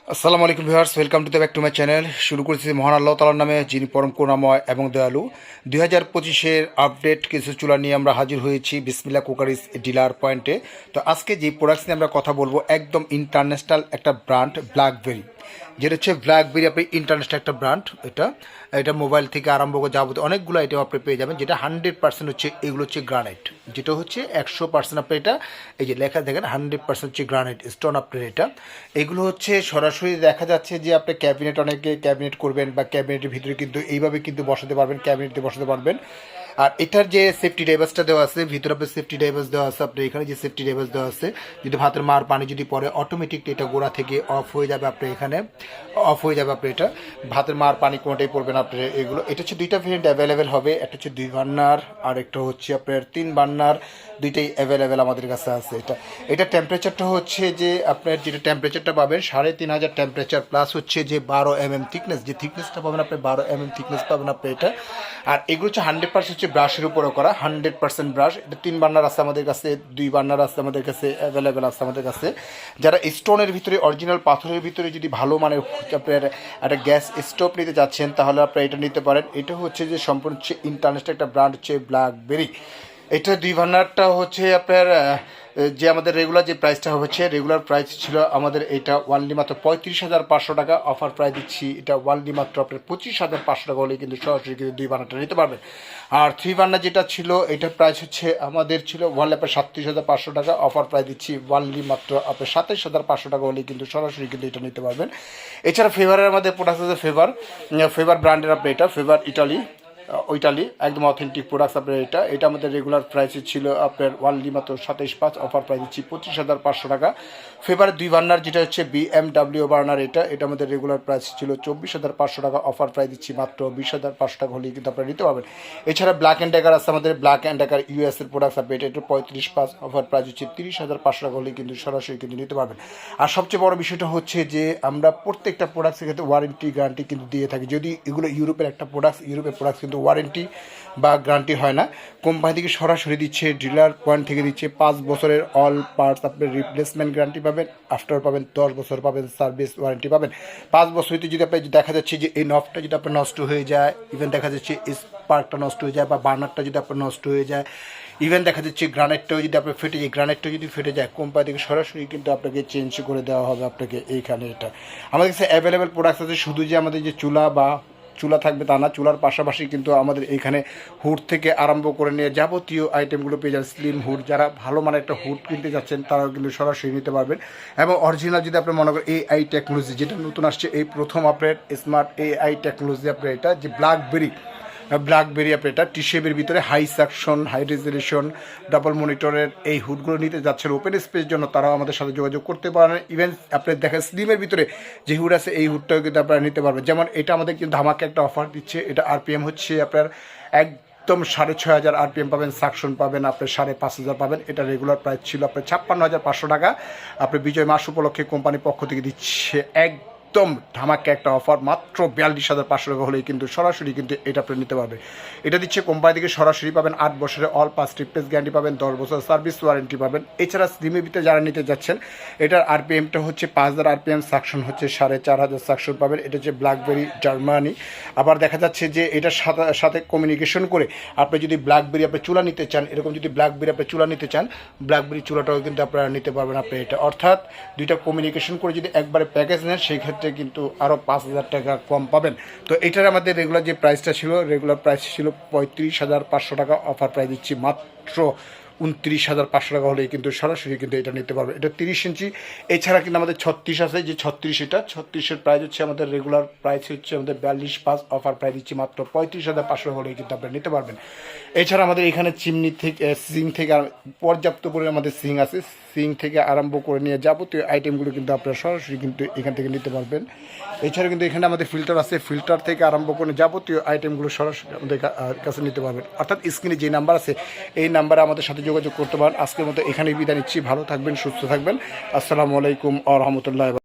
আসসালামু আলাইকুম viewers, welcome to the back to my channel. শুরু করেছি মহান আল্লাহ তাআলার নামে, যিনি পরম করুণাময় এবং দয়ালু। 2025-এর আপডেট কিছু চুলা নিয়ে আমরা হাজির হয়েছি বিসমিল্লাহ কুকারিজ ডিলার পয়েন্টে। তো আজকে যে প্রোডাক্টস নিয়ে আমরা কথা বলবো, একদম ইন্টারন্যাশনাল একটা ব্র্যান্ড ব্ল্যাকবেরি, যেটা হচ্ছে ব্ল্যাকবেরি। আপনি ইন্টারন্যাশনাল একটা ব্র্যান্ড, এটা মোবাইল থেকে আরম্ভ করে যাবতীয় অনেকগুলো আইটেম আপনি পেয়ে যাবেন, যেটা 100% হচ্ছে, এগুলো হচ্ছে গ্রানাইট, যেটা হচ্ছে 100% আপনি এটা, এই যে লেখা দেখেন 100% হচ্ছে গ্রানাইট স্টোন আপনার এটা। এগুলো হচ্ছে সরাসরি দেখা যাচ্ছে যে আপনি ক্যাবিনেট, অনেকে ক্যাবিনেট করবেন বা ক্যাবিনেটের ভিতরে কিন্তু এইভাবে কিন্তু বসাতে পারবেন, ক্যাবিনেটে বসাতে পারবেন। আর এটার যে সেফটি ডাইভার্সটা দেওয়া আছে ভিতরে, আপনার সেফটি ডাইভার্স দেওয়া আছে, আপনার এখানে যে সেফটি ডাইভার্স দেওয়া আছে, যদি ভাতের মার পানি যদি পড়ে অটোমেটিকলি এটা গোড়া থেকে অফ হয়ে যাবে, আপনার এখানে অফ হয়ে যাবে। আপনি এটা ভাতের মার পানি কোনোটাই পড়বে না আপনার এগুলো। এটা হচ্ছে দুইটা ভেরিয়েন্ট অ্যাভেলেবেল হবে, একটা হচ্ছে 2 বার্নার আর একটা হচ্ছে আপনার 3 বার্নার, দুইটাই অ্যাভেলেবেল আমাদের কাছে আছে। এটা টেম্পারেচারটা হচ্ছে যে আপনার যেটা টেম্পারেচারটা পাবেন 3500 টেম্পারেচার, প্লাস হচ্ছে যে 12 mm থিকনেস, যে থিকনেসটা পাবেন আপনি 12 mm থিকনেস পাবেন আপনি এটা। আর এগুলো হচ্ছে 100% হচ্ছে ব্রাশের উপরে করা, 100% ব্রাশ। এটা 3 বার্নার আছে আমাদের কাছে, 2 বার্নার আছে আমাদের কাছে, অ্যাভেলেবেল আছে আমাদের কাছে। যারা স্টোনের ভিতরে, অরিজিনাল পাথরের ভিতরে যদি ভালো মানের আপনার একটা গ্যাস স্টোভ নিতে যাচ্ছেন, তাহলে আপনারা এটা নিতে পারেন। এটা হচ্ছে যে সম্পূর্ণ হচ্ছে ইন্টারন্যাশনাল একটা ব্র্যান্ড হচ্ছে ব্ল্যাকবেরি। এটা 2 বার্নারটা হচ্ছে আপনার যে আমাদের রেগুলার যে প্রাইসটা হচ্ছে, রেগুলার প্রাইস ছিল আমাদের এটা ওয়ানলি মাত্র 35,500 টাকা, অফার প্রাইস দিচ্ছি এটা ওয়ানলি মাত্র আপনার 25,500 টাকা হলেই কিন্তু সরাসরি কিন্তু 2 বার্নারটা নিতে পারবেন। আর 3 বার্নার যেটা ছিল, এটার প্রাইস হচ্ছে আমাদের ছিল ওয়ানলি আপনার 37,500 টাকা, অফার প্রাইস দিচ্ছি ওয়ানলি মাত্র আপনার 27,500 টাকা হলেই কিন্তু সরাসরি কিন্তু এটা নিতে পারবেন। এছাড়া ফেভারের আমাদের প্রোডাক্ট আছে, ফেভার ব্র্যান্ডের আপনি এটা, ফেভার ইটালি একদম অথেন্টিক প্রোডাক্টস আপনার এটা আমাদের রেগুলার প্রাইস ছিল আপনার ওয়ানলি মাত্র 27,500, অফার প্রাইস দিচ্ছি 25,500 টাকা। ফেভার 2 বার্নার যেটা হচ্ছে BMW বার্নার, এটা আমাদের রেগুলার প্রাইস ছিল 24,500 টাকা, অফার প্রাইস দিচ্ছি মাত্র 20,500 টাকা হলেই কিন্তু আপনারা নিতে পারবেন। এছাড়া ব্ল্যাক অ্যান্ড ডেকার আছে আমাদের, ব্ল্যাক অ্যান্ড ডেকার US-এর প্রোডাক্টস আপনি এটা 35,500, অফার প্রাইস হচ্ছে 30,500 টাকা হলেই কিন্তু সরাসরি কিন্তু নিতে পারবেন। আর সবচেয়ে বড় বিষয়টা হচ্ছে যে আমরা প্রত্যেকটা প্রোডাক্টের ক্ষেত্রে ওয়ারেন্টি গ্যারান্টি কিন্তু দিয়ে থাকি। যদি এগুলো ইউরোপের একটা প্রোডাক্টস, ইউরোপের প্রোডাক্টস কিন্তু ওয়ারেন্টি বা গ্যারান্টি হয় না, কোম্পানি থেকে সরাসরি দিচ্ছে, ডিলার পয়েন্ট থেকে দিচ্ছে 5 বছরের অল পার্টস আপনি রিপ্লেসমেন্ট গ্যারান্টি পাবেন, আফটার পাবেন 10 বছর পাবেন, সার্ভিস ওয়ারেন্টি পাবেন। 5 বছরতে যদি আপনি দেখা যাচ্ছে যে এই নবটা যদি আপনার নষ্ট হয়ে যায়, ইভেন দেখা যাচ্ছে স্পার্কটা নষ্ট হয়ে যায় বা বার্নারটা যদি আপনার নষ্ট হয়ে যায়, ইভেন দেখা যাচ্ছে গ্রানাইটটাও যদি আপনার ফেটে যায়, গ্রানাইটটাও যদি ফেটে যায়, কোম্পানি থেকে সরাসরি কিন্তু আপনাকে চেঞ্জ করে দেওয়া হবে আপনাকে এইখানে। এটা আমাদের কাছে অ্যাভেলেবেল প্রোডাক্টস আছে। শুধু যে আমাদের যে চুলা থাকবে তা না, চুলার পাশাপাশি কিন্তু আমাদের এইখানে হুড থেকে আরম্ভ করে নিয়ে যাবতীয় আইটেমগুলো পেয়ে যাবেন। স্লিম হুড, যারা ভালো মানের একটা হুড কিনতে যাচ্ছেন তারাও কিন্তু সরাসরি নিতে পারবেন। এবং অরিজিনাল যদি আপনি মনে করেন AI টেকনোলজি, যেটা নতুন আসছে, এই প্রথম আপনার স্মার্ট AI টেকনোলজি আপনার এটা, যে ব্ল্যাকবেরি আপনি এটা টি-শেপের ভিতরে high suction, high resolution, double মনিটরের এই হুডগুলো নিতে যাচ্ছেন ওপেন স্পেস জন্য, তারাও আমাদের সাথে যোগাযোগ করতে পারেন। ইভেন আপনি দেখেন স্লিমের ভিতরে যে হুড আছে, এই হুডটাও কিন্তু আপনারা নিতে পারবেন। যেমন এটা আমাদের কিন্তু ধামাকে একটা অফার দিচ্ছে। এটা RPM হচ্ছে আপনার একদম 6,500 RPM পাবেন, সাকশন পাবেন আপনার 5,500 পাবেন। এটা রেগুলার প্রাইস ছিল আপনার 56,500 টাকা, আপনি বিজয় মাস উপলক্ষে কোম্পানির পক্ষ থেকে দিচ্ছে একদম ধামাকে একটা অফার, মাত্র 42,500 টাকা হলেই কিন্তু সরাসরি কিন্তু এটা আপনি নিতে পারবে। এটা দিচ্ছে কোম্পানি থেকে সরাসরি পাবেন 8 বছরের অল পাস রিপ্লেস গ্যারান্টি পাবেন, 10 বছর সার্ভিস ওয়ারেন্টি পাবেন। এছাড়া স্লিমের ভিতরে যারা নিতে যাচ্ছেন, এটার RPMটা হচ্ছে 5,000 RPM, সাকশন হচ্ছে 4,500 সাকশন পাবেন। এটা হচ্ছে ব্ল্যাকবেরি জার্মানি। আবার দেখা যাচ্ছে যে এটার সাথে কমিউনিকেশন করে আপনি যদি ব্ল্যাকবেরি আপনি চুলা নিতে চান, এরকম যদি ব্ল্যাকবেরি আপনি চুলা নিতে চান, ব্ল্যাকবেরি চুলাটাও কিন্তু আপনারা নিতে পারবেন আপনি এটা। অর্থাৎ দুইটা কমিউনিকেশন করে যদি একবারে প্যাকেজ নেন, সেই ক্ষেত্রে কিন্তু আরও 5,000 টাকা কম পাবেন। তো এটার আমাদের রেগুলার যে প্রাইসটা ছিল, রেগুলার প্রাইস ছিল 35,500 টাকা, অফার প্রাইস দিচ্ছি মাত্র 29,500 টাকা হলেই কিন্তু সরাসরি কিন্তু এটা নিতে পারবে। এটা 30 ইঞ্চি। এছাড়া কিন্তু আমাদের 36 আছে, যে 36, এটা 36-এর প্রাইস হচ্ছে আমাদের রেগুলার প্রাইস হচ্ছে আমাদের 42,500, অফার প্রাইস দিচ্ছি মাত্র 35,500 হলেই কিন্তু আপনারা নিতে পারবেন। এছাড়া আমাদের এখানে চিমনি থেকে, সিং থেকে পর্যাপ্ত পরিমাণে আমাদের সিং আছে, সিং থেকে আরম্ভ করে নিয়ে যাবতীয় আইটেমগুলো কিন্তু আপনারা সরাসরি কিন্তু এখান থেকে নিতে পারবেন। এছাড়া কিন্তু এখানে আমাদের ফিল্টার আছে, ফিল্টার থেকে আরম্ভ করে যাবতীয় আইটেমগুলো সরাসরি আমাদের কাছে নিতে পারবেন। অর্থাৎ স্ক্রিনে যে নাম্বার আছে, এই নাম্বারে আমাদের সাথে যোগাযোগ করতে পারেন। আজকের মতো এখানেই বিদায় নিচ্ছি। ভালো থাকবেন, সুস্থ থাকবেন। আসসালামু আলাইকুম ওয়া রাহমাতুল্লাহি।